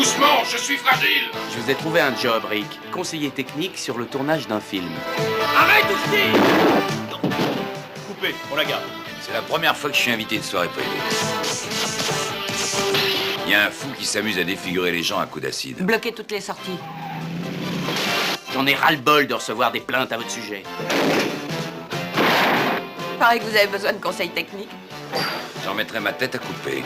Doucement, je suis fragile. Je vous ai trouvé un job, Rick. Conseiller technique sur le tournage d'un film. Arrête aussi! Coupé, on la garde. C'est la première fois que je suis invité de soirée privée. Il y a un fou qui s'amuse à défigurer les gens à coups d'acide. Bloquez toutes les sorties. J'en ai ras-le-bol de recevoir des plaintes à votre sujet. Paraît que vous avez besoin de conseils techniques. J'en mettrai ma tête à couper.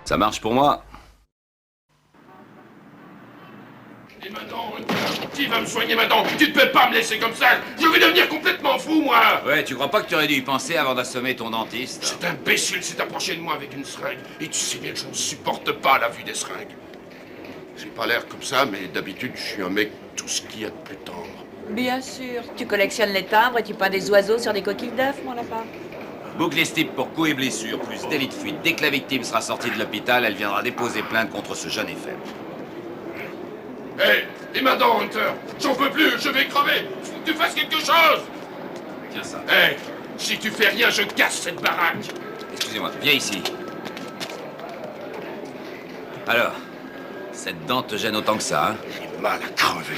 Ça marche pour moi. Et maintenant, qui va me soigner maintenant? Tu ne peux pas me laisser comme ça. Je vais devenir complètement fou, moi. Ouais, tu crois pas que tu aurais dû y penser avant d'assommer ton dentiste? Cet imbécile s'est approché de moi avec une seringue. Et tu sais bien que je ne supporte pas la vue des seringues. J'ai pas l'air comme ça, mais d'habitude, je suis un mec tout ce qu'il y a de plus tendre. Bien sûr. Tu collectionnes les timbres et tu peins des oiseaux sur des coquilles d'œufs, mon lapin. Boucle les stipes pour coups et blessures, plus délit de fuite. Dès que la victime sera sortie de l'hôpital, elle viendra déposer plainte contre ce jeune et faible. Hé, et maintenant, Hunter, j'en peux plus, je vais crever. Faut que tu fasses quelque chose. Tiens ça. Hé, si tu fais rien, je casse cette baraque. Excusez-moi, viens ici. Alors, cette dent te gêne autant que ça, hein? J'ai mal à crever.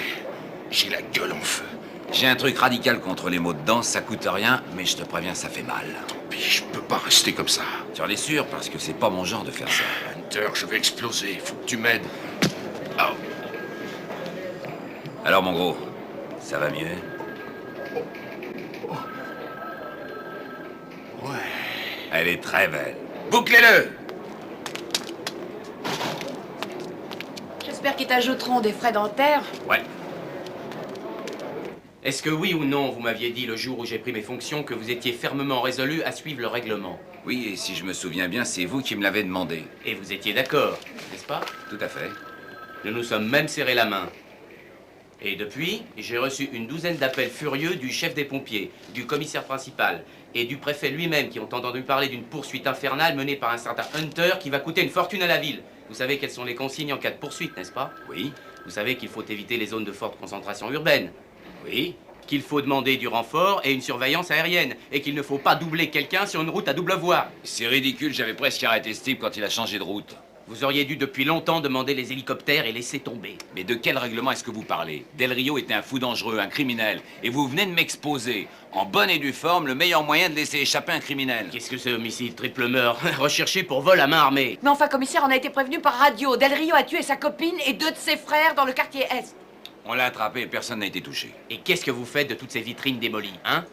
J'ai la gueule en feu. J'ai un truc radical contre les maux de dents, ça coûte rien, mais je te préviens, ça fait mal. Tant pis, je peux pas rester comme ça. Tu en es sûr? Parce que c'est pas mon genre de faire ça. Hunter, je vais exploser, faut que tu m'aides. Oh. Alors, mon gros, ça va mieux? Ouais. Elle est très belle. Bouclez-le! J'espère qu'ils t'ajouteront des frais dentaires. Ouais. Est-ce que oui ou non, vous m'aviez dit le jour où j'ai pris mes fonctions que vous étiez fermement résolu à suivre le règlement? Oui, et si je me souviens bien, c'est vous qui me l'avez demandé. Et vous étiez d'accord, n'est-ce pas? Tout à fait. Nous nous sommes même serré la main. Et depuis, j'ai reçu une douzaine d'appels furieux du chef des pompiers, du commissaire principal et du préfet lui-même qui ont entendu parler d'une poursuite infernale menée par un certain Hunter qui va coûter une fortune à la ville. Vous savez quelles sont les consignes en cas de poursuite, n'est-ce pas? Oui. Vous savez qu'il faut éviter les zones de forte concentration urbaine. Oui. Qu'il faut demander du renfort et une surveillance aérienne. Et qu'il ne faut pas doubler quelqu'un sur une route à double voie. C'est ridicule, j'avais presque arrêté ce type quand il a changé de route. Vous auriez dû depuis longtemps demander les hélicoptères et laisser tomber. Mais de quel règlement est-ce que vous parlez? Del Rio était un fou dangereux, un criminel. Et vous venez de m'exposer, en bonne et due forme, le meilleur moyen de laisser échapper un criminel. Qu'est-ce que c'est, homicide triple meurtre? Recherché pour vol à main armée. Mais enfin, commissaire, on a été prévenu par radio. Del Rio a tué sa copine et 2 de ses frères dans le quartier Est. On l'a attrapé et personne n'a été touché. Et qu'est-ce que vous faites de toutes ces vitrines démolies, hein?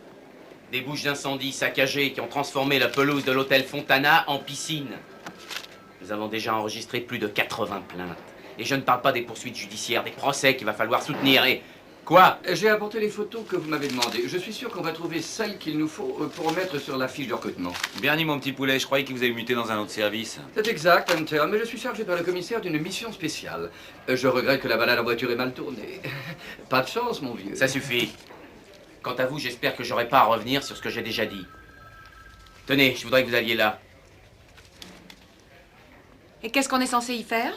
Des bouches d'incendie saccagées qui ont transformé la pelouse de l'hôtel Fontana en piscine. Nous avons déjà enregistré plus de 80 plaintes. Et je ne parle pas des poursuites judiciaires, des procès qu'il va falloir soutenir et... Quoi? J'ai apporté les photos que vous m'avez demandées. Je suis sûr qu'on va trouver celles qu'il nous faut pour mettre sur la fiche de recrutement. Bien dit, mon petit poulet, je croyais que vous avez muté dans un autre service. C'est exact, Hunter, mais je suis chargé par le commissaire d'une mission spéciale. Je regrette que la balade en voiture ait mal tourné. Pas de chance, mon vieux. Ça suffit. Quant à vous, j'espère que j'aurai pas à revenir sur ce que j'ai déjà dit. Tenez, je voudrais que vous alliez là. Et qu'est-ce qu'on est censé y faire?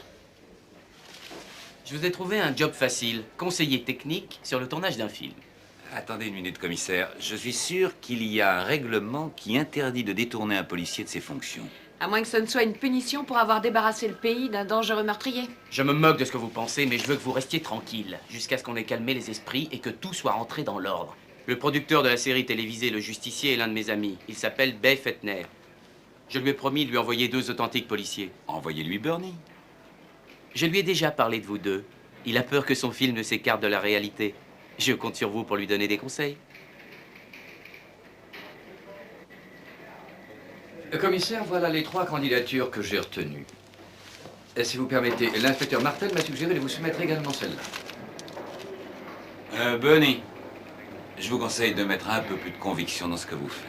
Je vous ai trouvé un job facile, conseiller technique sur le tournage d'un film. Attendez une minute, commissaire. Je suis sûr qu'il y a un règlement qui interdit de détourner un policier de ses fonctions. À moins que ce ne soit une punition pour avoir débarrassé le pays d'un dangereux meurtrier. Je me moque de ce que vous pensez, mais je veux que vous restiez tranquille, jusqu'à ce qu'on ait calmé les esprits et que tout soit rentré dans l'ordre. Le producteur de la série télévisée Le Justicier est l'un de mes amis. Il s'appelle Bay Fettner. Je lui ai promis de lui envoyer 2 authentiques policiers. Envoyez-lui Bernie. Je lui ai déjà parlé de vous deux. Il a peur que son film ne s'écarte de la réalité. Je compte sur vous pour lui donner des conseils. Commissaire, voilà les 3 candidatures que j'ai retenues. Et si vous permettez, l'inspecteur Martel m'a suggéré de vous soumettre également celle-là. Bunny, je vous conseille de mettre un peu plus de conviction dans ce que vous faites.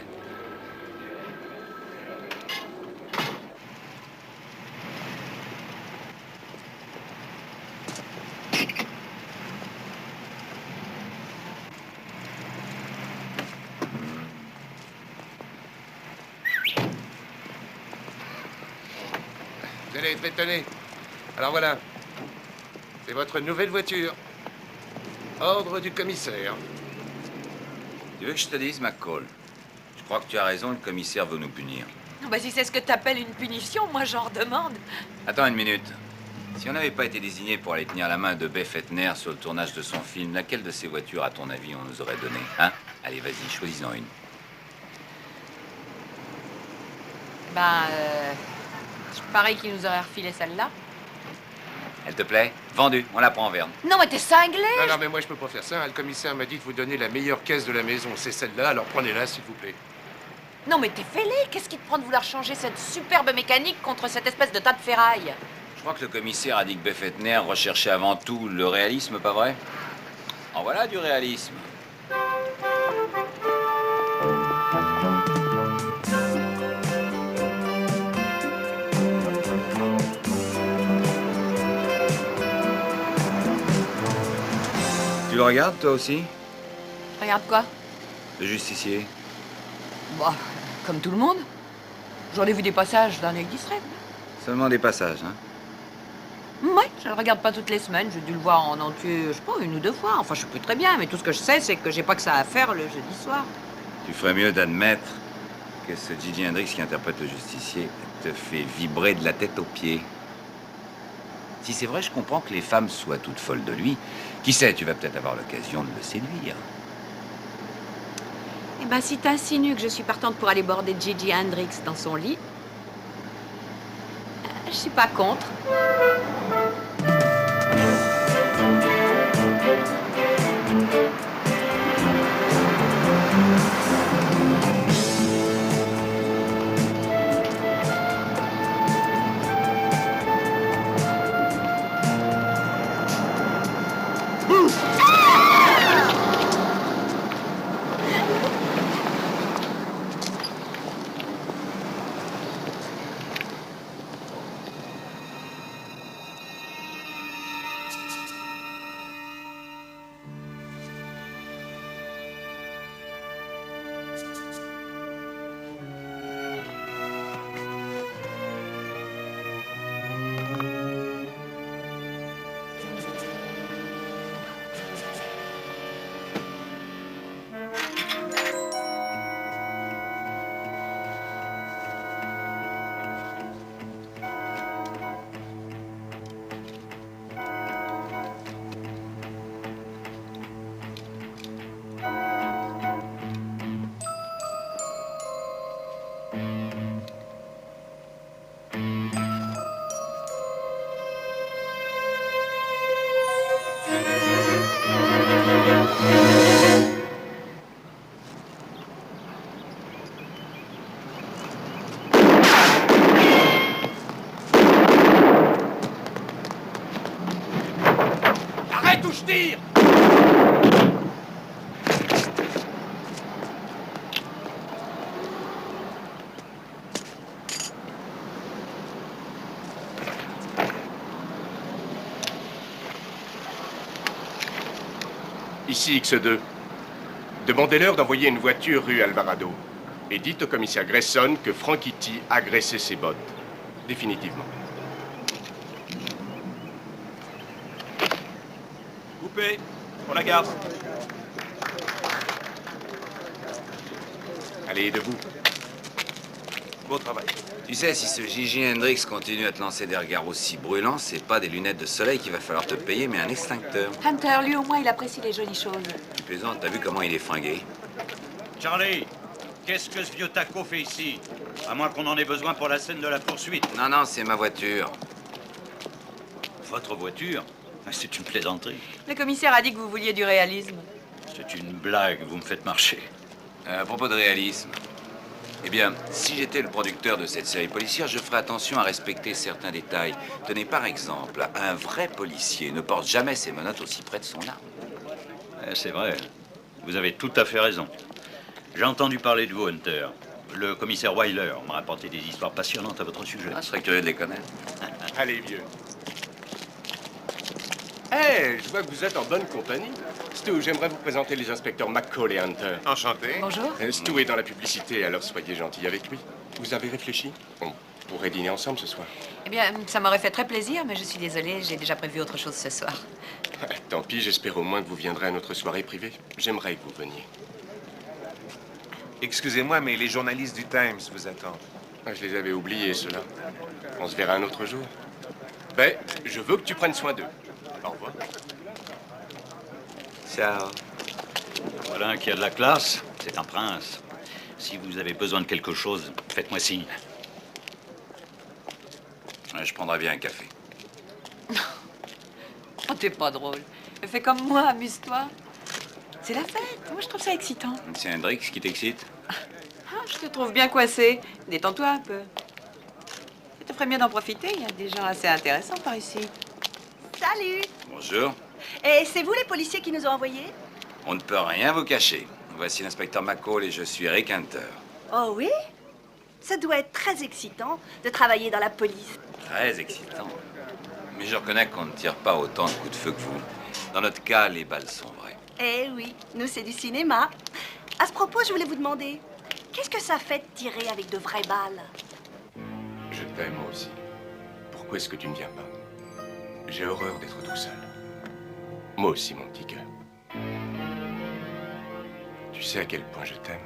Vous allez être étonné. Alors voilà. C'est votre nouvelle voiture. Ordre du commissaire. Tu veux que je te dise, McCall? Je crois que tu as raison, le commissaire veut nous punir. Non, bah, si c'est ce que t'appelles une punition, moi j'en redemande. Attends une minute. Si on n'avait pas été désigné pour aller tenir la main de Beth Etner sur le tournage de son film, laquelle de ces voitures, à ton avis, on nous aurait donné? Hein? Allez, vas-y, choisis-en une. Ben, je parie qu'il nous aurait refilé celle-là. Elle te plaît? Vendue, on la prend en Verne. Non, mais t'es cinglé! Non, mais moi je peux pas faire ça. Le commissaire m'a dit de vous donner la meilleure caisse de la maison. C'est celle-là, alors prenez-la s'il vous plaît. Non, mais t'es fêlé! Qu'est-ce qui te prend de vouloir changer cette superbe mécanique contre cette espèce de tas de ferraille? Je crois que le commissaire a dit que Beth Etner recherchait avant tout le réalisme, pas vrai? En voilà du réalisme. Tu le regardes, toi aussi? Regarde quoi? Le justicier. Bah, comme tout le monde. J'en ai vu des passages d'un œil distrait. Seulement des passages, hein? Ouais, je le regarde pas toutes les semaines. J'ai dû le voir en entier, je sais pas, 1 ou 2 fois. Enfin, je sais plus très bien, mais tout ce que je sais, c'est que j'ai pas que ça à faire le jeudi soir. Tu ferais mieux d'admettre que ce Gigi Hendrix qui interprète le justicier te fait vibrer de la tête aux pieds. Si c'est vrai, je comprends que les femmes soient toutes folles de lui. Qui sait, tu vas peut-être avoir l'occasion de le séduire. Eh ben, si t'insinues que je suis partante pour aller border Gigi Hendrix dans son lit, je suis pas contre. Arrête ou je tire! Ici X2. Demandez-leur d'envoyer une voiture rue Alvarado. Et dites au commissaire Grayson que Franchitti a agressé ses bottes. Définitivement. Coupé, pour la gare. Allez, debout. Beau travail. Tu sais, si ce Gigi Hendrix continue à te lancer des regards aussi brûlants, c'est pas des lunettes de soleil qu'il va falloir te payer, mais un extincteur. Hunter, lui au moins, il apprécie les jolies choses. Tu plaisantes, t'as vu comment il est fringué? Charlie, qu'est-ce que ce vieux taco fait ici? À moins qu'on en ait besoin pour la scène de la poursuite. Non, non, c'est ma voiture. Votre voiture? C'est une plaisanterie. Le commissaire a dit que vous vouliez du réalisme. C'est une blague, vous me faites marcher. À propos de réalisme, eh bien, si j'étais le producteur de cette série policière, je ferais attention à respecter certains détails. Tenez, par exemple, un vrai policier ne porte jamais ses menottes aussi près de son arme. C'est vrai. Vous avez tout à fait raison. J'ai entendu parler de vous, Hunter. Le commissaire Wyler m'a rapporté des histoires passionnantes à votre sujet. Ah, je serais curieux de les connaître. Allez, vieux. Hé, je vois que vous êtes en bonne compagnie. Stu, j'aimerais vous présenter les inspecteurs McCall et Hunter. Enchanté. Bonjour. Stu est dans la publicité, alors soyez gentil avec lui. Vous avez réfléchi? On pourrait dîner ensemble ce soir. Eh bien, ça m'aurait fait très plaisir, mais je suis désolée, j'ai déjà prévu autre chose ce soir. Tant pis, j'espère au moins que vous viendrez à notre soirée privée. J'aimerais que vous veniez. Excusez-moi, mais les journalistes du Times vous attendent. Ah, je les avais oubliés, ceux-là. On se verra un autre jour. Ben, je veux que tu prennes soin d'eux. Au revoir. Ciao. Voilà un qui a de la classe, c'est un prince. Si vous avez besoin de quelque chose, faites-moi signe. Ouais, je prendrais bien un café. Oh, t'es pas drôle. Fais comme moi, amuse-toi. C'est la fête. Moi, je trouve ça excitant. C'est Hendrix qui t'excite? Ah, je te trouve bien coincé. Détends-toi un peu. Ça te ferait bien d'en profiter. Il y a des gens assez intéressants par ici. Salut. Bonjour. Et c'est vous les policiers qui nous ont envoyés? On ne peut rien vous cacher. Voici l'inspecteur McCall et je suis Rick Hunter. Oh oui? Ça doit être très excitant de travailler dans la police. Très excitant. Mais je reconnais qu'on ne tire pas autant de coups de feu que vous. Dans notre cas, les balles sont vraies. Eh oui, nous c'est du cinéma. À ce propos, je voulais vous demander, qu'est-ce que ça fait de tirer avec de vraies balles? Je t'aime, moi aussi. Pourquoi est-ce que tu ne viens pas? J'ai horreur d'être tout seul. Moi aussi, mon petit cœur. Tu sais à quel point je t'aime.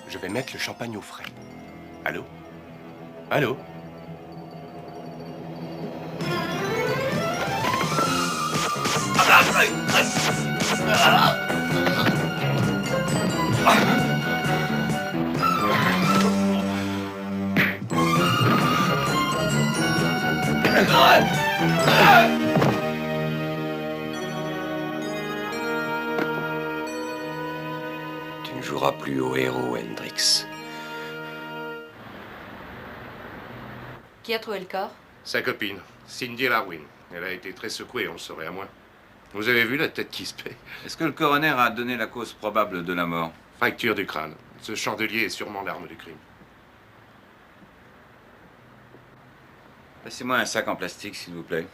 Je vais mettre le champagne au frais. Allô? Allô? Tu ne joueras plus au héros, Hendrix. Qui a trouvé le corps? Sa copine, Cindy Larwin. Elle a été très secouée, on le saurait à moins. Vous avez vu la tête qui se paie? Est-ce que le coroner a donné la cause probable de la mort? Fracture du crâne. Ce chandelier est sûrement l'arme du crime. Passez-moi un sac en plastique, s'il vous plaît.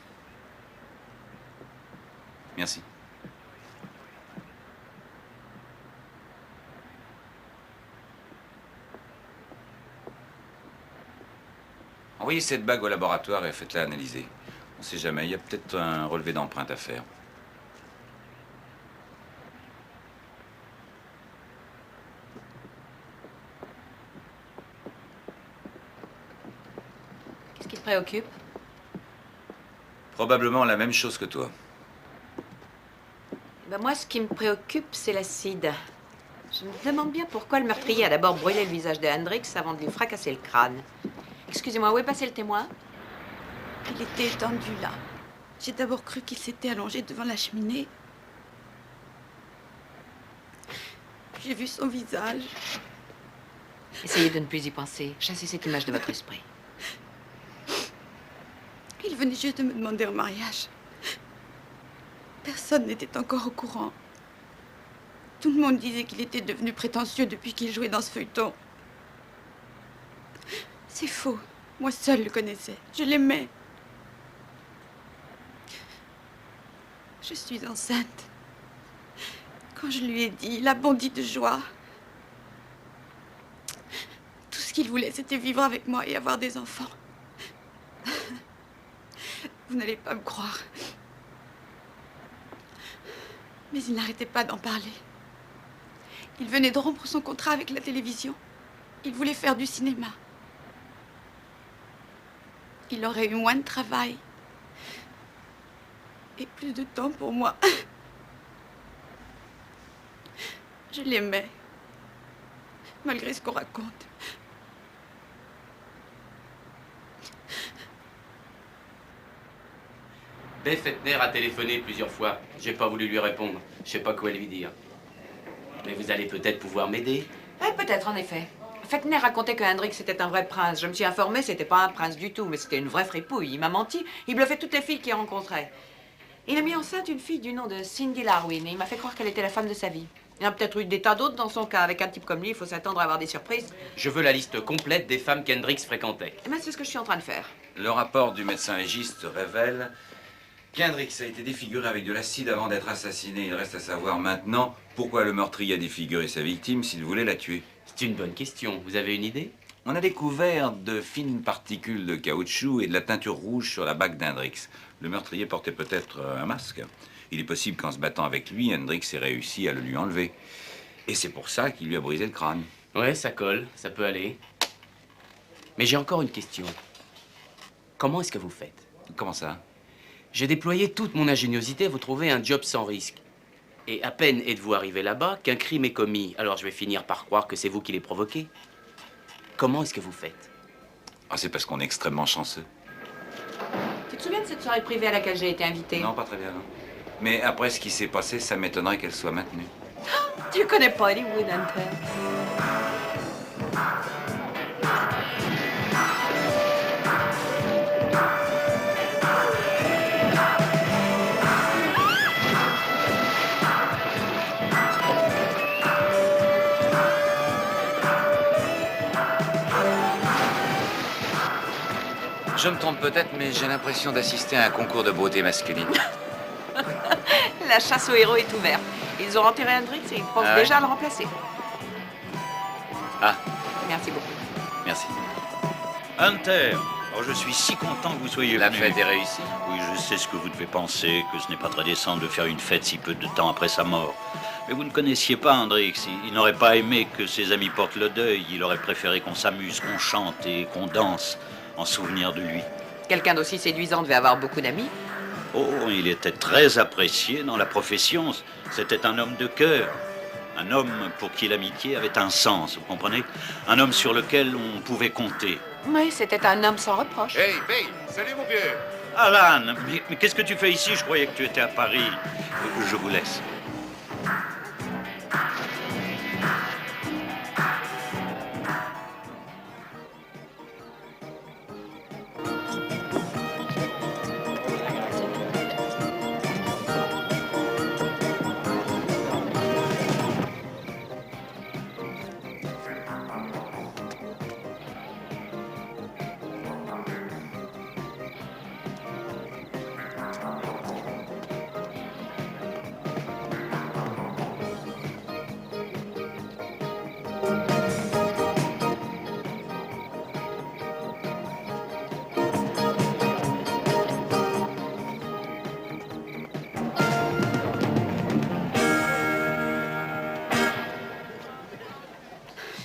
Merci. Envoyez cette bague au laboratoire et faites-la analyser. On ne sait jamais, il y a peut-être un relevé d'empreinte à faire. Qu'est-ce qui te préoccupe? Probablement la même chose que toi. Ben moi, ce qui me préoccupe, c'est l'acide. Je me demande bien pourquoi le meurtrier a d'abord brûlé le visage de Hendrix avant de lui fracasser le crâne. Excusez-moi, où est passé le témoin? Il était étendu là. J'ai d'abord cru qu'il s'était allongé devant la cheminée. J'ai vu son visage. Essayez de ne plus y penser. Chassez cette image de votre esprit. Il venait juste de me demander en mariage. Personne n'était encore au courant. Tout le monde disait qu'il était devenu prétentieux depuis qu'il jouait dans ce feuilleton. C'est faux. Moi seule le connaissais. Je l'aimais. Je suis enceinte. Quand je lui ai dit, il a bondi de joie. Tout ce qu'il voulait, c'était vivre avec moi et avoir des enfants. Vous n'allez pas me croire. Mais il n'arrêtait pas d'en parler. Il venait de rompre son contrat avec la télévision. Il voulait faire du cinéma. Il aurait eu moins de travail. Et plus de temps pour moi. Je l'aimais. Malgré ce qu'on raconte. Beth Fettner a téléphoné plusieurs fois. J'ai pas voulu lui répondre. Je sais pas quoi lui dire. Mais vous allez peut-être pouvoir m'aider. Peut-être, en effet. Fettner racontait que Hendrix était un vrai prince. Je me suis informée, c'était pas un prince du tout, mais c'était une vraie fripouille. Il m'a menti. Il bluffait toutes les filles qu'il rencontrait. Il a mis enceinte une fille du nom de Cindy Larwin et il m'a fait croire qu'elle était la femme de sa vie. Il y en a peut-être eu des tas d'autres dans son cas. Avec un type comme lui, il faut s'attendre à avoir des surprises. Je veux la liste complète des femmes qu'Hendrix fréquentait. Eh bien, c'est ce que je suis en train de faire. Le rapport du médecin légiste révèle qu'Hendrix a été défiguré avec de l'acide avant d'être assassiné. Il reste à savoir maintenant pourquoi le meurtrier a défiguré sa victime s'il voulait la tuer. C'est une bonne question. Vous avez une idée? On a découvert de fines particules de caoutchouc et de la teinture rouge sur la bague d'Hendrix. Le meurtrier portait peut-être un masque. Il est possible qu'en se battant avec lui, Hendrix ait réussi à le lui enlever. Et c'est pour ça qu'il lui a brisé le crâne. Ouais, ça colle. Ça peut aller. Mais j'ai encore une question. Comment est-ce que vous faites? Comment ça? J'ai déployé toute mon ingéniosité à vous trouver un job sans risque. Et à peine êtes-vous arrivé là-bas qu'un crime est commis. Alors je vais finir par croire que c'est vous qui l'avez provoqué. Comment est-ce que vous faites? Ah, c'est parce qu'on est extrêmement chanceux. Tu te souviens de cette soirée privée à laquelle j'ai été invitée? Non, pas très bien, non. Mais après ce qui s'est passé, ça m'étonnerait qu'elle soit maintenue. Tu connais pas Hollywood, Hunter. Je me trompe peut-être, mais j'ai l'impression d'assister à un concours de beauté masculine. La chasse aux héros est ouverte. Ils ont enterré Hendrix et ils pensent Ah ouais? déjà à le remplacer. Ah, Merci beaucoup. merci. Hunter, oh, je suis si content que vous soyez La venu. fête est réussie. Oui, je sais ce que vous devez penser, que ce n'est pas très décent de faire une fête si peu de temps après sa mort. Mais vous ne connaissiez pas Hendrix. Il n'aurait pas aimé que ses amis portent le deuil. Il aurait préféré qu'on s'amuse, qu'on chante et qu'on danse en souvenir de lui. Quelqu'un d'aussi séduisant devait avoir beaucoup d'amis. Oh, il était très apprécié dans la profession. C'était un homme de cœur. Un homme pour qui l'amitié avait un sens, vous comprenez? Un homme sur lequel on pouvait compter. Oui, c'était un homme sans reproche. Hey, Bill, salut mon vieux. Alan, mais qu'est-ce que tu fais ici? Je croyais que tu étais à Paris. Je vous laisse.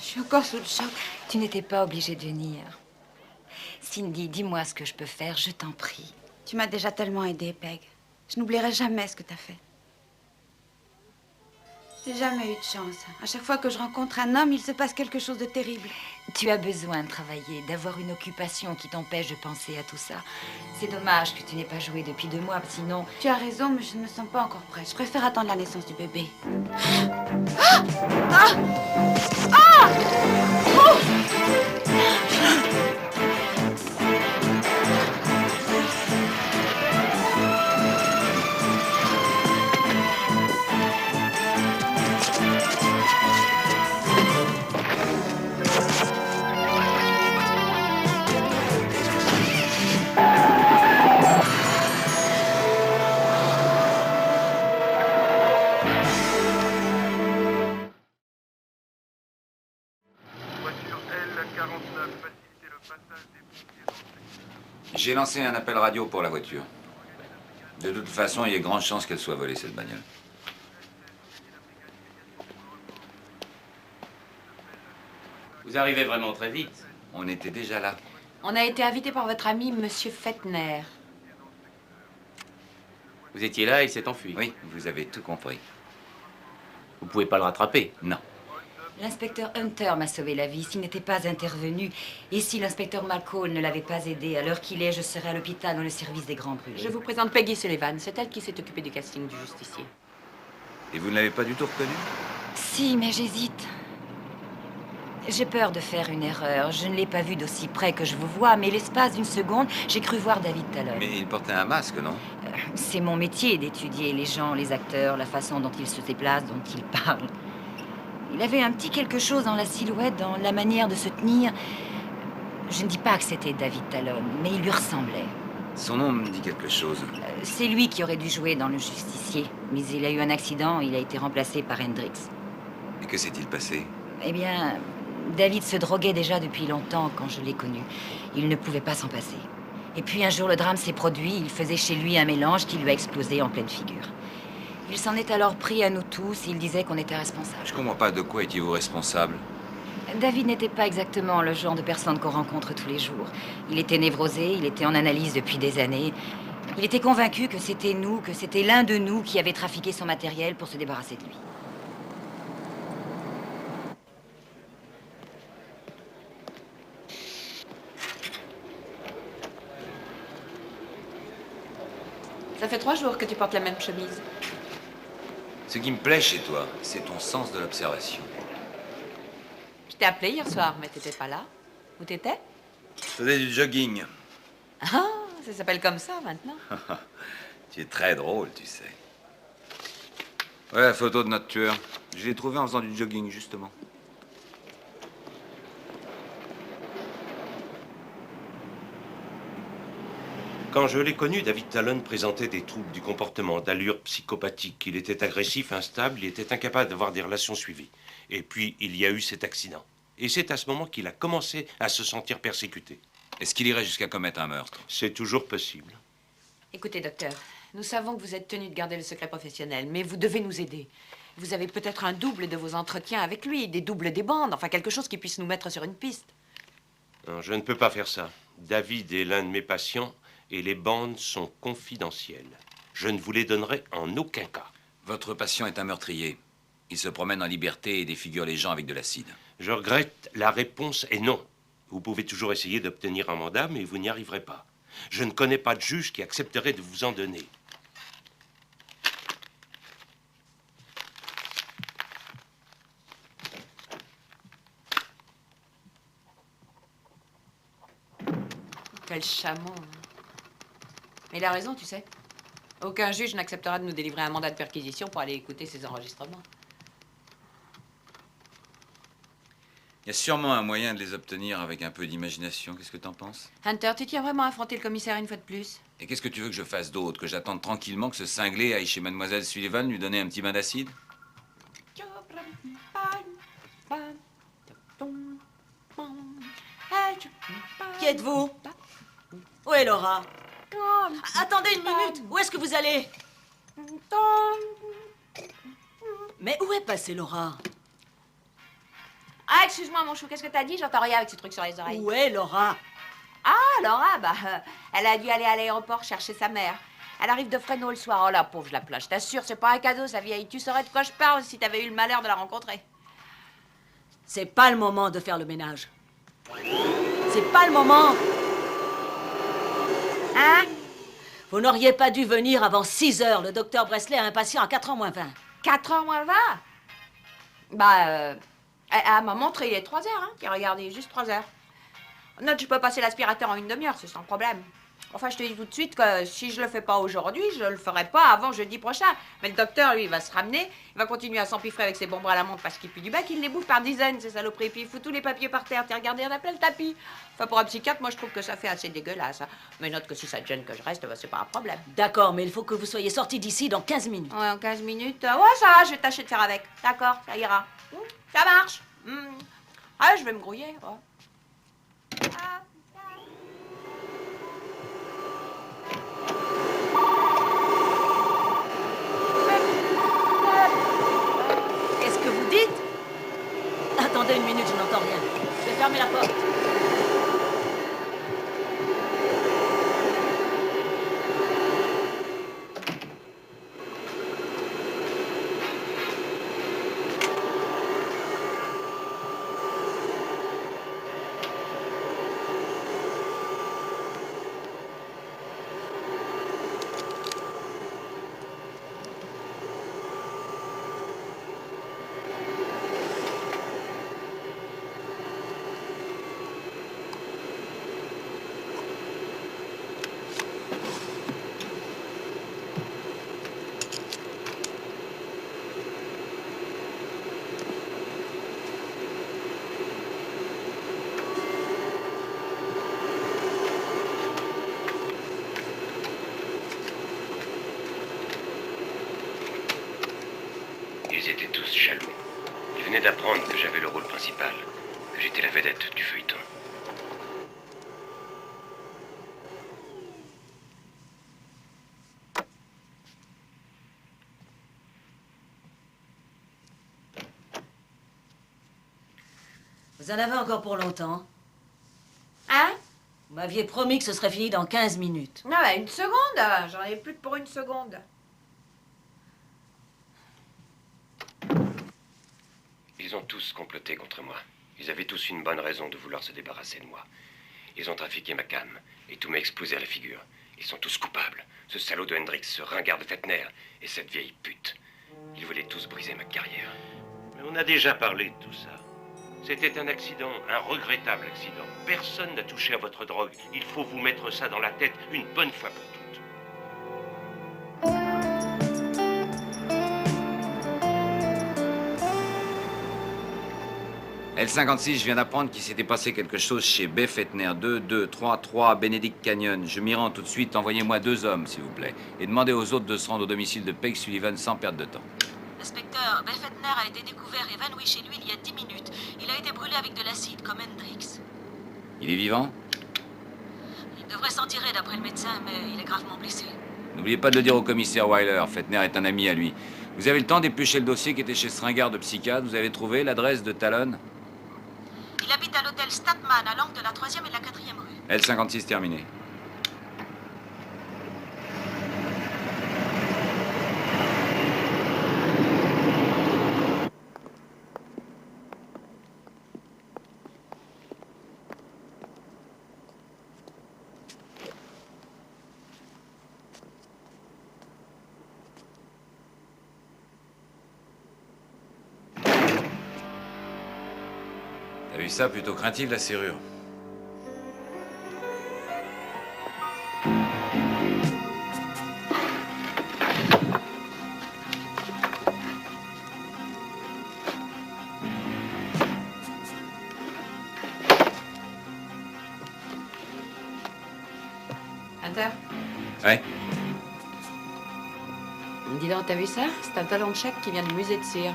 Je suis encore sous le choc. Tu n'étais pas obligée de venir. Cindy, dis-moi ce que je peux faire, je t'en prie. Tu m'as déjà tellement aidée, Peg. Je n'oublierai jamais ce que tu as fait. J'ai jamais eu de chance. À chaque fois que je rencontre un homme, il se passe quelque chose de terrible. Tu as besoin de travailler, d'avoir une occupation qui t'empêche de penser à tout ça. C'est dommage que tu n'aies pas joué depuis 2 mois, sinon... Tu as raison, mais je ne me sens pas encore prête. Je préfère attendre la naissance du bébé. J'ai lancé un appel radio pour la voiture. De toute façon, il y a grande chance qu'elle soit volée, cette bagnole. Vous arrivez vraiment très vite. On était déjà là. On a été invité par votre ami, Monsieur Fettner. Vous étiez là et il s'est enfui. Oui, vous avez tout compris. Vous pouvez pas le rattraper. Non. L'inspecteur Hunter m'a sauvé la vie s'il n'était pas intervenu. Et si l'inspecteur McCall ne l'avait pas aidé, à l'heure qu'il est, je serais à l'hôpital dans le service des grands brûlés. Je vous présente Peggy Sullivan. C'est elle qui s'est occupée du casting du justicier. Et vous ne l'avez pas du tout reconnu? Si, mais j'hésite. J'ai peur de faire une erreur. Je ne l'ai pas vu d'aussi près que je vous vois, mais l'espace d'une seconde, j'ai cru voir David Talon. Mais il portait un masque, non? C'est mon métier d'étudier les gens, les acteurs, la façon dont ils se déplacent, dont ils parlent. Il avait un petit quelque chose dans la silhouette, dans la manière de se tenir. Je ne dis pas que c'était David Talon, mais il lui ressemblait. Son nom me dit quelque chose. C'est lui qui aurait dû jouer dans Le Justicier. Mais il a eu un accident, il a été remplacé par Hendrix. Et que s'est-il passé? Eh bien, David se droguait déjà depuis longtemps quand je l'ai connu. Il ne pouvait pas s'en passer. Et puis un jour, le drame s'est produit. Il faisait chez lui un mélange qui lui a explosé en pleine figure. Il s'en est alors pris à nous tous. Il disait qu'on était responsables. Je comprends pas, de quoi étiez-vous responsable? David n'était pas exactement le genre de personne qu'on rencontre tous les jours. Il était névrosé, il était en analyse depuis des années. Il était convaincu que c'était nous, que c'était l'un de nous qui avait trafiqué son matériel pour se débarrasser de lui. Ça fait 3 jours que tu portes la même chemise. Ce qui me plaît chez toi, c'est ton sens de l'observation. Je t'ai appelé hier soir, mais t'étais pas là. Où t'étais? Je faisais du jogging. Ah, ça s'appelle comme ça maintenant. Tu es très drôle, tu sais. Ouais, la photo de notre tueur. Je l'ai trouvée en faisant du jogging, justement. Quand je l'ai connu, David Talon présentait des troubles du comportement, d'allure psychopathique. Il était agressif, instable, il était incapable d'avoir des relations suivies. Et puis, il y a eu cet accident. Et c'est à ce moment qu'il a commencé à se sentir persécuté. Est-ce qu'il irait jusqu'à commettre un meurtre? C'est toujours possible. Écoutez, docteur, nous savons que vous êtes tenu de garder le secret professionnel, mais vous devez nous aider. Vous avez peut-être un double de vos entretiens avec lui, des doubles des bandes, enfin quelque chose qui puisse nous mettre sur une piste. Non, je ne peux pas faire ça. David est l'un de mes patients et les bandes sont confidentielles. Je ne vous les donnerai en aucun cas. Votre patient est un meurtrier. Il se promène en liberté et défigure les gens avec de l'acide. Je regrette, la réponse est non. Vous pouvez toujours essayer d'obtenir un mandat, mais vous n'y arriverez pas. Je ne connais pas de juge qui accepterait de vous en donner. Quel chameau. Mais il a raison, tu sais. Aucun juge n'acceptera de nous délivrer un mandat de perquisition pour aller écouter ces enregistrements. Il y a sûrement un moyen de les obtenir avec un peu d'imagination. Qu'est-ce que t'en penses? Hunter, tu tiens vraiment à affronter le commissaire une fois de plus? Et qu'est-ce que tu veux que je fasse d'autre? Que j'attende tranquillement que ce cinglé aille chez Mademoiselle Sullivan lui donner un petit bain d'acide? Qui êtes-vous? Où est Laura? Attendez une minute. Où est-ce que vous allez? Mais où est passée Laura? Ah, excuse-moi, mon chou, qu'est-ce que t'as dit? J'entends rien avec ces trucs sur les oreilles. Où est Laura? Ah, Laura, elle a dû aller à l'aéroport chercher sa mère. Elle arrive de Fresno le soir. Oh, la pauvre, je la plains. Je t'assure, c'est pas un cadeau, sa vieille. Tu saurais de quoi je parle si t'avais eu le malheur de la rencontrer. C'est pas le moment de faire le ménage. C'est pas le moment. Hein? Vous n'auriez pas dû venir avant 6 heures. Le docteur Bresley a un patient à 4h moins 20. 4h moins 20? Bah, elle m'a montré, il est 3h, hein. Puis regardez, juste 3h. Note, je peux passer l'aspirateur en une demi-heure, c'est sans problème. Enfin, je te dis tout de suite que si je le fais pas aujourd'hui, je le ferai pas avant jeudi prochain. Mais le docteur, lui, il va se ramener, il va continuer à s'empiffrer avec ses bonbons à la menthe parce qu'il pue du bec, il les bouffe par dizaines, ces saloperies, puis il fout tous les papiers par terre. T'as regardé, on appelle le tapis. Enfin, pour un psychiatre, moi, je trouve que ça fait assez dégueulasse. Hein. Mais note que si ça te gêne que je reste, bah, c'est pas un problème. D'accord, mais il faut que vous soyez sortis d'ici dans 15 minutes. Ouais, en 15 minutes. Ouais, ça va, je vais tâcher de faire avec. D'accord, ça ira. Ça marche. Ah, je vais me grouiller. Ouais. Ah. Qu'est-ce que vous dites? Attendez une minute, je n'entends rien. Je vais fermer la porte. jaloux. Il venait d'apprendre que j'avais le rôle principal, que j'étais la vedette du feuilleton. Vous en avez encore pour longtemps. Hein? Vous m'aviez promis que ce serait fini dans 15 minutes. Ah bah, une seconde, j'en ai plus que pour une seconde. Ils ont tous comploté contre moi. Ils avaient tous une bonne raison de vouloir se débarrasser de moi. Ils ont trafiqué ma cam et tout m'a explosé à la figure. Ils sont tous coupables. Ce salaud de Hendrix, ce ringard de Fettner et cette vieille pute. Ils voulaient tous briser ma carrière. Mais on a déjà parlé de tout ça. C'était un accident, un regrettable accident. Personne n'a touché à votre drogue. Il faut vous mettre ça dans la tête une bonne fois pour toutes. L56, je viens d'apprendre qu'il s'était passé quelque chose chez B. Fettner 2233 Benedict Canyon. Je m'y rends tout de suite. Envoyez-moi 2 hommes, s'il vous plaît. Et demandez aux autres de se rendre au domicile de Peg Sullivan sans perdre de temps. Inspecteur, B. Fettner a été découvert évanoui chez lui il y a 10 minutes. Il a été brûlé avec de l'acide, comme Hendrix. Il est vivant? Il devrait s'en tirer d'après le médecin, mais il est gravement blessé. N'oubliez pas de le dire au commissaire Weiler. Fettner est un ami à lui. Vous avez le temps d'éplucher le dossier qui était chez ce ringard de psychiatre. Vous avez trouvé l'adresse de Talon? Il habite à l'hôtel Statman, à l'angle de la 3e et de la 4e rue. L56 terminé. T'as vu ça, plutôt craintive, la serrure. Hunter? Ouais. Dis donc, t'as vu ça? C'est un talon de chèque qui vient du musée de cire.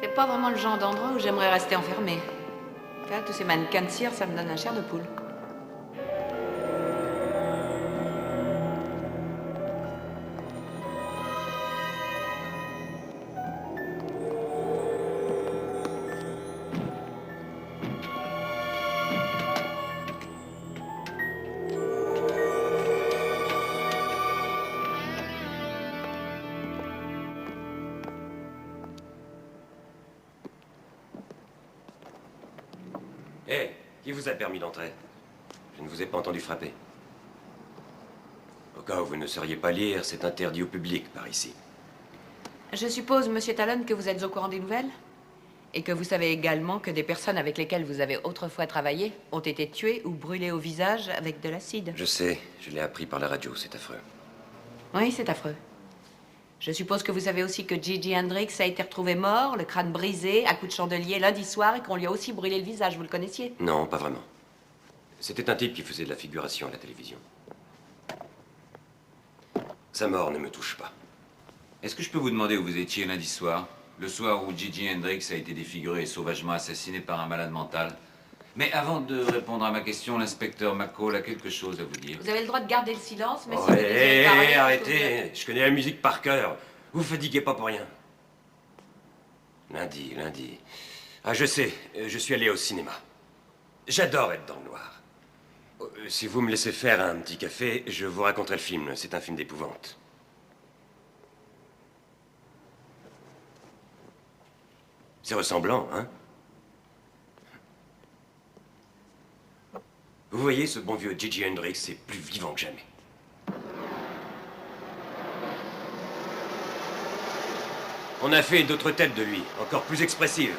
C'est pas vraiment le genre d'endroit où j'aimerais rester enfermée. Là, tous ces mannequins de cire, ça me donne un chair de poule. Hé, qui vous a permis d'entrer? Je ne vous ai pas entendu frapper. Au cas où vous ne sauriez pas lire, c'est interdit au public par ici. Je suppose, Monsieur Talon, que vous êtes au courant des nouvelles? Et que vous savez également que des personnes avec lesquelles vous avez autrefois travaillé ont été tuées ou brûlées au visage avec de l'acide. Je sais, je l'ai appris par la radio, c'est affreux. Oui, c'est affreux. Je suppose que vous savez aussi que Gigi Hendrix a été retrouvé mort, le crâne brisé, à coups de chandelier lundi soir et qu'on lui a aussi brûlé le visage. Vous le connaissiez? Non, pas vraiment. C'était un type qui faisait de la figuration à la télévision. Sa mort ne me touche pas. Est-ce que je peux vous demander où vous étiez lundi soir? Le soir où Gigi Hendrix a été défiguré et sauvagement assassiné par un malade mental? Mais avant de répondre à ma question, l'inspecteur McCall a quelque chose à vous dire. Vous avez le droit de garder le silence, mais si Oh, vous désirez parler... arrêtez. Je connais la musique par cœur. Vous fatiguez pas pour rien. Lundi. Ah, je sais, je suis allé au cinéma. J'adore être dans le noir. Si vous me laissez faire un petit café, je vous raconterai le film. C'est un film d'épouvante. C'est ressemblant, hein? Vous voyez, ce bon vieux J.J. Hendrix, c'est plus vivant que jamais. On a fait d'autres têtes de lui, encore plus expressives.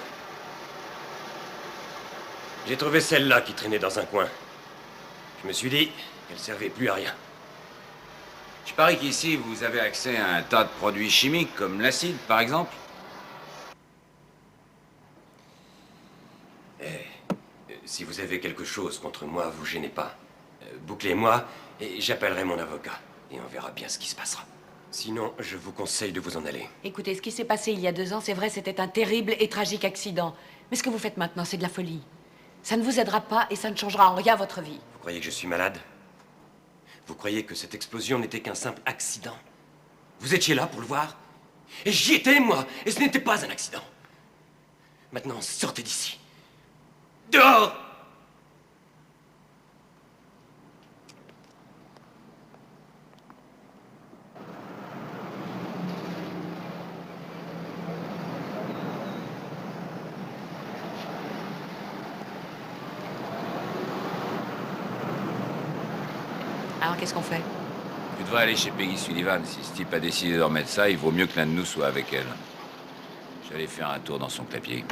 J'ai trouvé celle-là qui traînait dans un coin. Je me suis dit qu'elle servait plus à rien. Je parie qu'ici, vous avez accès à un tas de produits chimiques, comme l'acide, par exemple. Si vous avez quelque chose contre moi, vous gênez pas. Bouclez-moi et j'appellerai mon avocat. Et on verra bien ce qui se passera. Sinon, je vous conseille de vous en aller. Écoutez, ce qui s'est passé il y a 2 ans, c'est vrai, c'était un terrible et tragique accident. Mais ce que vous faites maintenant, c'est de la folie. Ça ne vous aidera pas et ça ne changera en rien votre vie. Vous croyez que je suis malade? Vous croyez que cette explosion n'était qu'un simple accident? Vous étiez là pour le voir? Et j'y étais, moi! Et ce n'était pas un accident. Maintenant, sortez d'ici. Dehors! Alors, qu'est-ce qu'on fait? Tu devrais aller chez Peggy Sullivan. Si ce type a décidé de remettre ça, il vaut mieux que l'un de nous soit avec elle. J'allais faire un tour dans son clapier.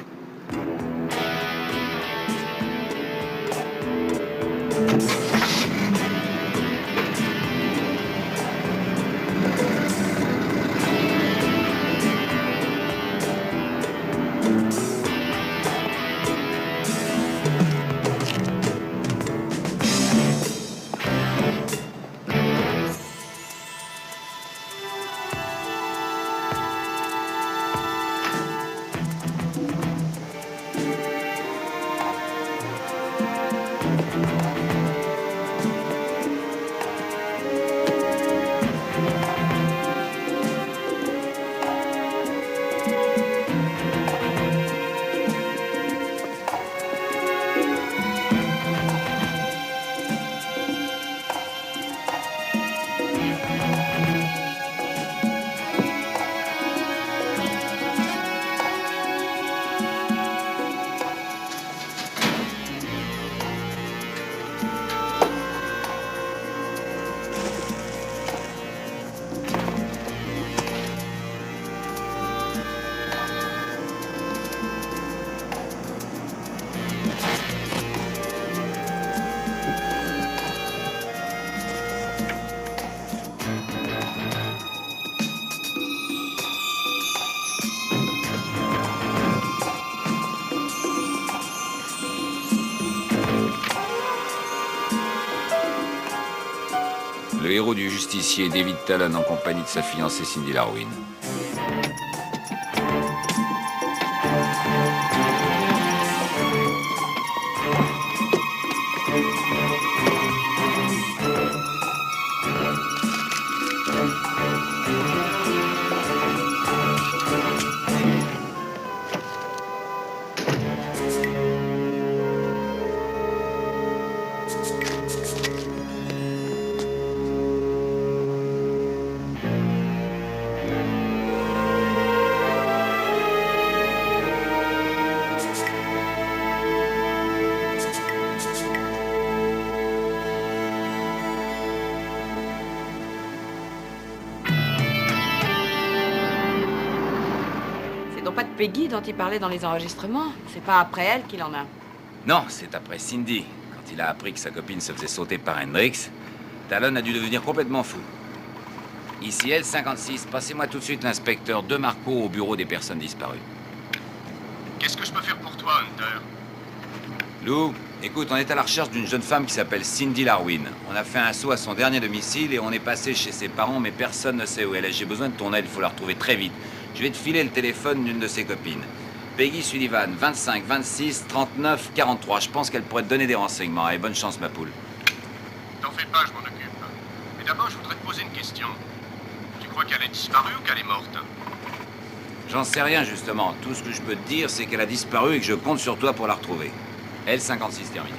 Le héros du justicier David Talon en compagnie de sa fiancée Cindy Larwin. Pas de Peggy dont il parlait dans les enregistrements. C'est pas après elle qu'il en a. Non, c'est après Cindy. Quand il a appris que sa copine se faisait sauter par Hendrix, Talon a dû devenir complètement fou. Ici, L56, passez-moi tout de suite l'inspecteur DeMarco au bureau des personnes disparues. Qu'est-ce que je peux faire pour toi, Hunter? Lou, écoute, on est à la recherche d'une jeune femme qui s'appelle Cindy Larwin. On a fait un saut à son dernier domicile et on est passé chez ses parents, mais personne ne sait où elle est. J'ai besoin de ton aide, il faut la retrouver très vite. Je vais te filer le téléphone d'une de ses copines. Peggy Sullivan, 25, 26, 39, 43. Je pense qu'elle pourrait te donner des renseignements. Et bonne chance, ma poule. T'en fais pas, je m'en occupe. Mais d'abord, je voudrais te poser une question. Tu crois qu'elle est disparue ou qu'elle est morte? J'en sais rien, justement. Tout ce que je peux te dire, c'est qu'elle a disparu et que je compte sur toi pour la retrouver. L56 terminé.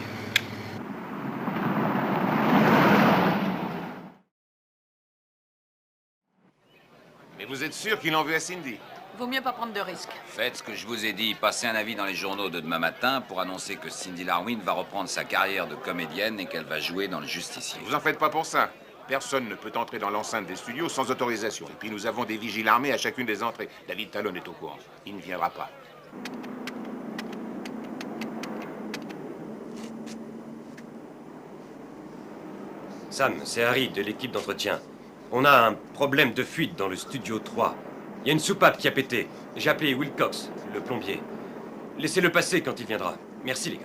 Mais vous êtes sûr qu'il en veut à Cindy? Vaut mieux pas prendre de risques. Faites ce que je vous ai dit. Passez un avis dans les journaux de demain matin pour annoncer que Cindy Larwin va reprendre sa carrière de comédienne et qu'elle va jouer dans Le Justicier. Vous en faites pas pour ça. Personne ne peut entrer dans l'enceinte des studios sans autorisation. Et puis nous avons des vigiles armés à chacune des entrées. David Talon est au courant. Il ne viendra pas. Sam, c'est Harry de l'équipe d'entretien. On a un problème de fuite dans le studio 3. Il y a une soupape qui a pété. J'ai appelé Wilcox, le plombier. Laissez-le passer quand il viendra. Merci, les gars.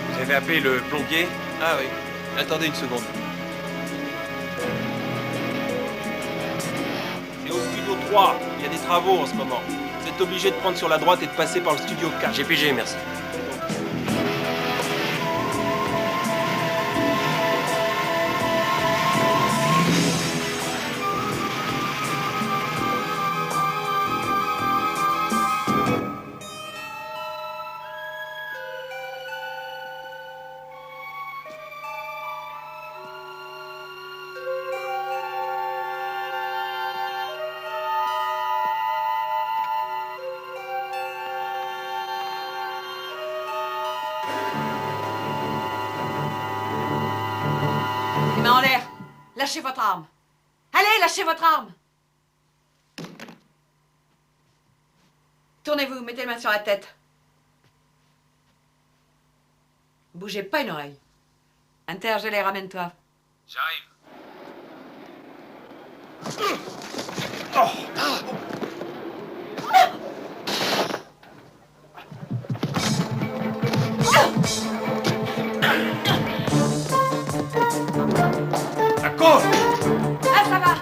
Vous avez appelé le plombier? Ah oui. Attendez une seconde. C'est au studio 3. Il y a des travaux en ce moment. Vous êtes obligé de prendre sur la droite et de passer par le studio 4. J'ai pigé, merci. Les mains en l'air. Lâchez votre arme. Allez, lâchez votre arme. Tournez-vous, mettez les mains sur la tête. Bougez pas une oreille. Intergelé, ramène-toi. J'arrive. D'accord. Ah, ça va.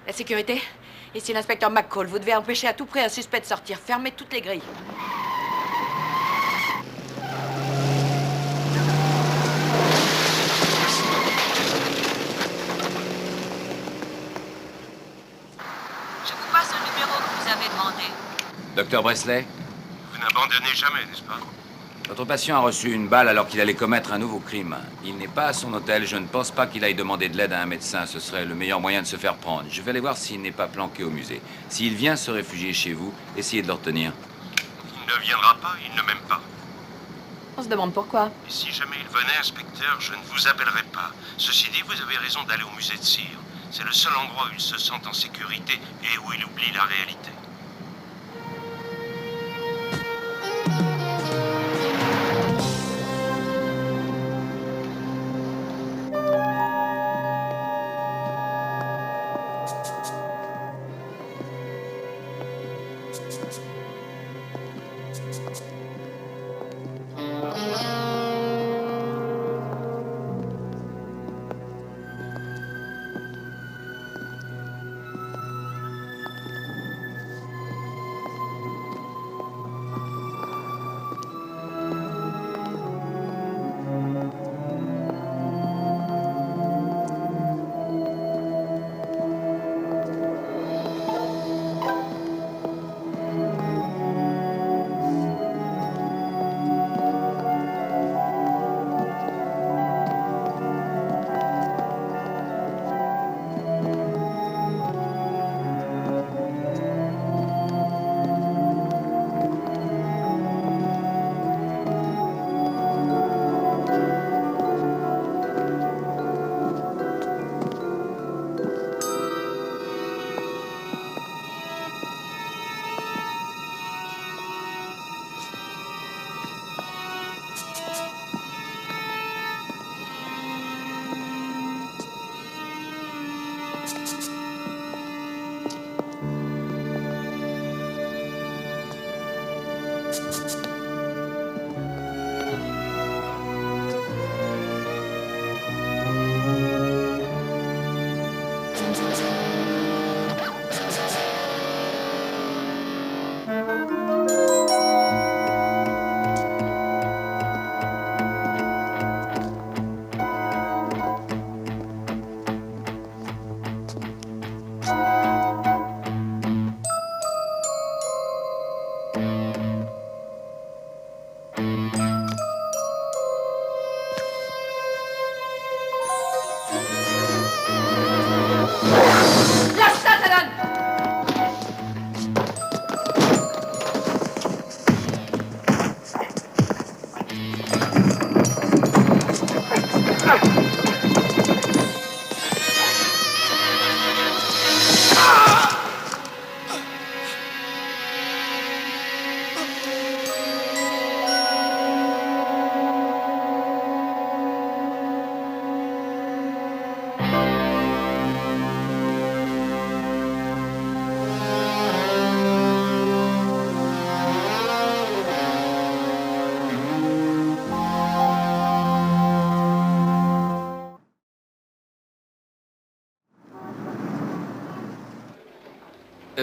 La sécurité? Ici l'inspecteur McCall. Vous devez empêcher à tout prix un suspect de sortir. Fermez toutes les grilles. Je vous passe un numéro que vous avez demandé. Docteur Bresley? Vous n'abandonnez jamais, n'est-ce pas? Votre patient a reçu une balle alors qu'il allait commettre un nouveau crime. Il n'est pas à son hôtel. Je ne pense pas qu'il aille demander de l'aide à un médecin. Ce serait le meilleur moyen de se faire prendre. Je vais aller voir s'il n'est pas planqué au musée. S'il vient se réfugier chez vous, essayez de le retenir. Il ne viendra pas, il ne m'aime pas. On se demande pourquoi. Et si jamais il venait, inspecteur, je ne vous appellerai pas. Ceci dit, vous avez raison d'aller au musée de cire. C'est le seul endroit où il se sent en sécurité et où il oublie la réalité.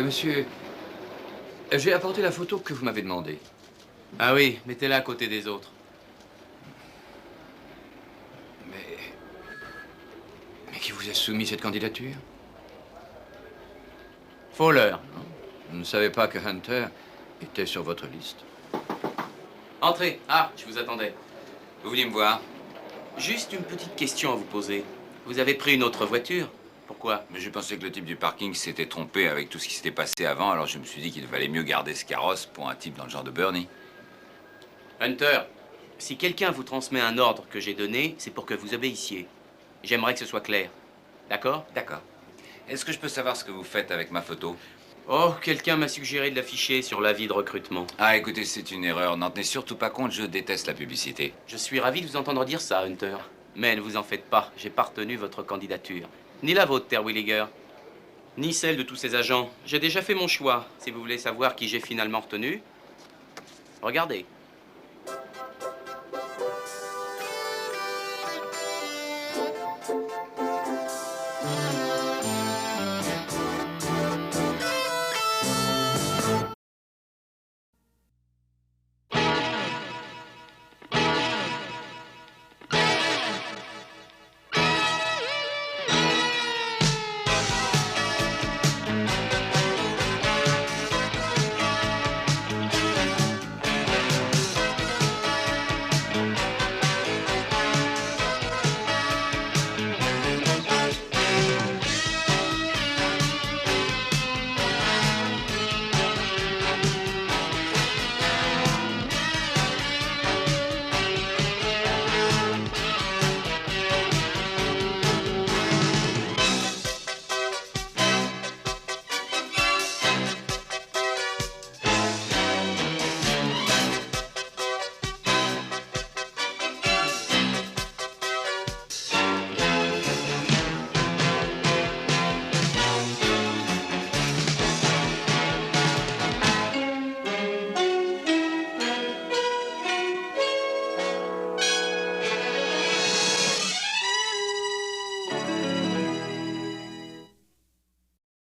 Monsieur, j'ai apporté la photo que vous m'avez demandée. Ah oui, mettez-la à côté des autres. Mais qui vous a soumis cette candidature? Fowler. Vous ne savez pas que Hunter était sur votre liste. Entrez. Ah, je vous attendais. Vous vouliez me voir? Juste une petite question à vous poser. Vous avez pris une autre voiture? Pourquoi? Mais je pensais que le type du parking s'était trompé avec tout ce qui s'était passé avant, alors je me suis dit qu'il valait mieux garder ce carrosse pour un type dans le genre de Bernie. Hunter, si quelqu'un vous transmet un ordre que j'ai donné, c'est pour que vous obéissiez. J'aimerais que ce soit clair. D'accord? D'accord. Est-ce que je peux savoir ce que vous faites avec ma photo? Oh, quelqu'un m'a suggéré de l'afficher sur l'avis de recrutement. Ah, écoutez, c'est une erreur. N'en tenez surtout pas compte, je déteste la publicité. Je suis ravi de vous entendre dire ça, Hunter. Mais ne vous en faites pas, j'ai pas retenu votre candidature. Ni la vôtre, Terwilliger, ni celle de tous ces agents. J'ai déjà fait mon choix. Si vous voulez savoir qui j'ai finalement retenu, regardez.